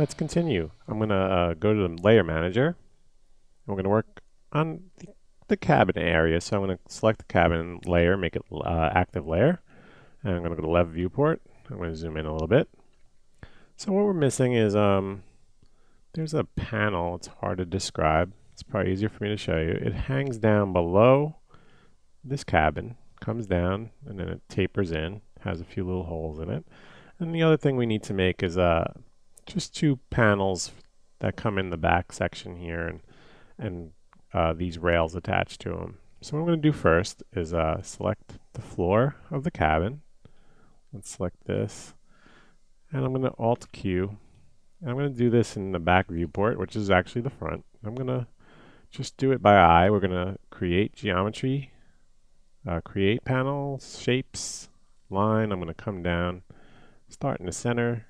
let's continue. I'm going to go to the layer manager. We're going to work on the cabin area. So I'm going to select the cabin layer, make it active layer. And I'm going to go to left viewport. I'm going to zoom in a little bit. So what we're missing is there's a panel. It's hard to describe. It's probably easier for me to show you. It hangs down below this cabin, comes down, and then it tapers in, has a few little holes in it. And the other thing we need to make is just two panels that come in the back section here and these rails attached to them. So what I'm going to do first is select the floor of the cabin. Let's select this. And I'm going to Alt Q. And I'm going to do this in the back viewport, which is actually the front. I'm going to just do it by eye. We're going to create geometry, create panels, shapes, line. I'm going to come down, start in the center,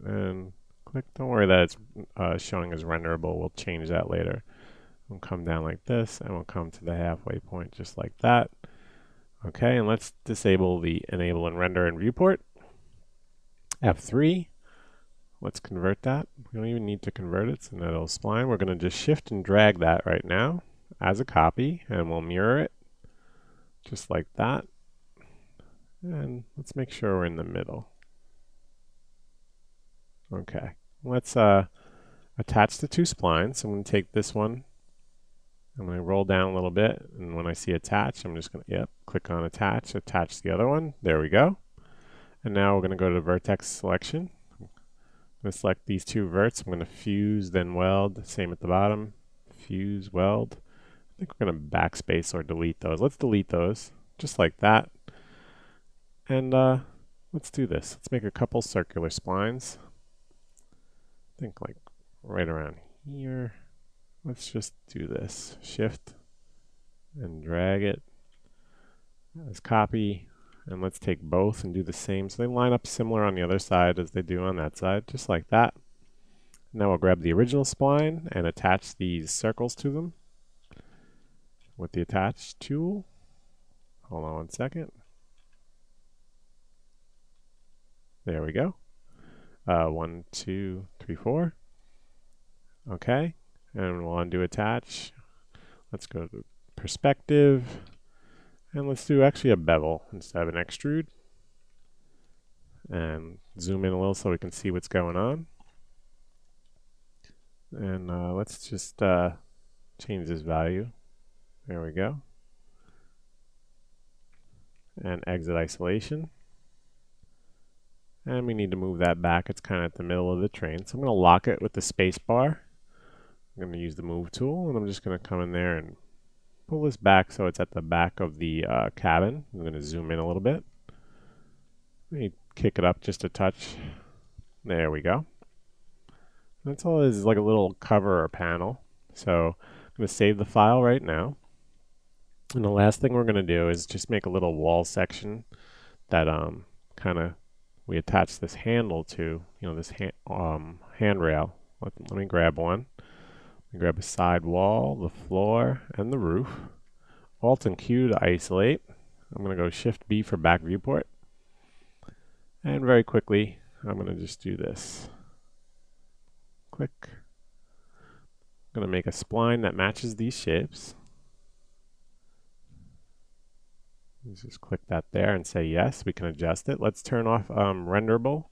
and click. Don't worry that it's showing as renderable. We'll change that later. We'll come down like this, and we'll come to the halfway point just like that. Okay, and let's disable the enable and render in viewport. F3. Let's convert that. We don't even need to convert it, so that'll spline. We're going to just shift and drag that right now as a copy, and we'll mirror it just like that. And let's make sure we're in the middle. Okay, let's attach the two splines. I'm going to take this one. I'm going to roll down a little bit, and when I see attach, I'm just going to click on attach, attach the other one. There we go. And now we're going to go to vertex selection. I'm going to select these two verts. I'm going to fuse, then weld. Same at the bottom. Fuse, weld. I think we're going to backspace or delete those. Let's delete those, just like that. And let's do this. Let's make a couple circular splines. I think like right around here. Let's just do this. Shift and drag it as copy. And let's take both and do the same. So they line up similar on the other side as they do on that side, just like that. Now we'll grab the original spline and attach these circles to them with the attach tool. Hold on one second. There we go. 1, 2, 3, 4. Okay. And we'll undo attach. Let's go to perspective. And let's do actually a bevel instead of an extrude. And zoom in a little so we can see what's going on. And let's just change this value. There we go. And exit isolation. And we need to move that back. It's kind of at the middle of the train. So I'm going to lock it with the space bar. I'm going to use the move tool, and I'm just going to come in there and pull this back so it's at the back of the cabin. I'm going to zoom in a little bit. Let me kick it up just a touch. There we go. That's all it is like a little cover or panel. So I'm going to save the file right now. And the last thing we're going to do is just make a little wall section that kind of we attach this handle to, this handrail. Let me grab one. Grab a side wall, the floor, and the roof. Alt and Q to isolate. I'm going to go Shift B for back viewport. And very quickly, I'm going to just do this. Click. I'm going to make a spline that matches these shapes. Let's just click that there and say yes. We can adjust it. Let's turn off renderable.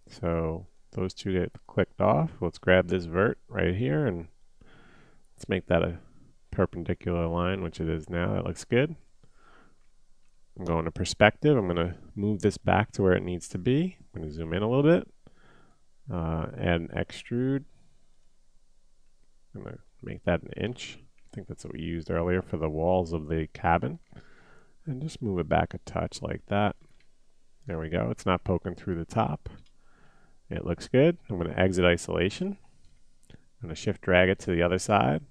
So those two get clicked off. Let's grab this vert right here and let's make that a perpendicular line, which it is now. That looks good. I'm going to perspective. I'm going to move this back to where it needs to be. I'm going to zoom in a little bit. Add an extrude. I'm going to make that an inch. I think that's what we used earlier for the walls of the cabin. And just move it back a touch like that. There we go. It's not poking through the top. It looks good. I'm going to exit isolation. I'm going to shift drag it to the other side.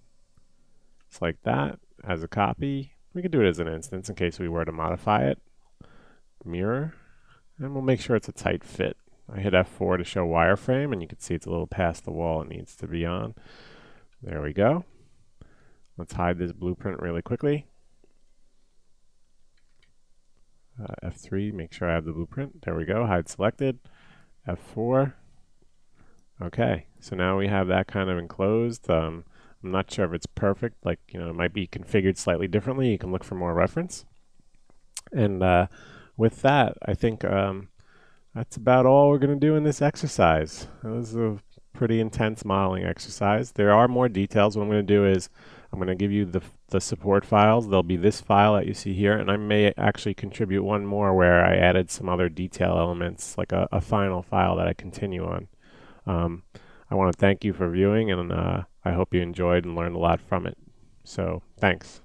Just like that. As a copy. We can do it as an instance in case we were to modify it. Mirror. And we'll make sure it's a tight fit. I hit F4 to show wireframe, and you can see it's a little past the wall it needs to be on. There we go. Let's hide this blueprint really quickly. F3, make sure I have the blueprint. There we go, hide selected. F4. Okay, so now we have that kind of enclosed. I'm not sure if it's perfect, like, it might be configured slightly differently. You can look for more reference. And with that, I think that's about all we're going to do in this exercise. It was a pretty intense modeling exercise. There are more details. What I'm going to do is I'm going to give you the support files. There'll be this file that you see here, and I may actually contribute one more where I added some other detail elements, like a final file that I continue on. Um, I want to thank you for viewing, and I hope you enjoyed and learned a lot from it. So, thanks.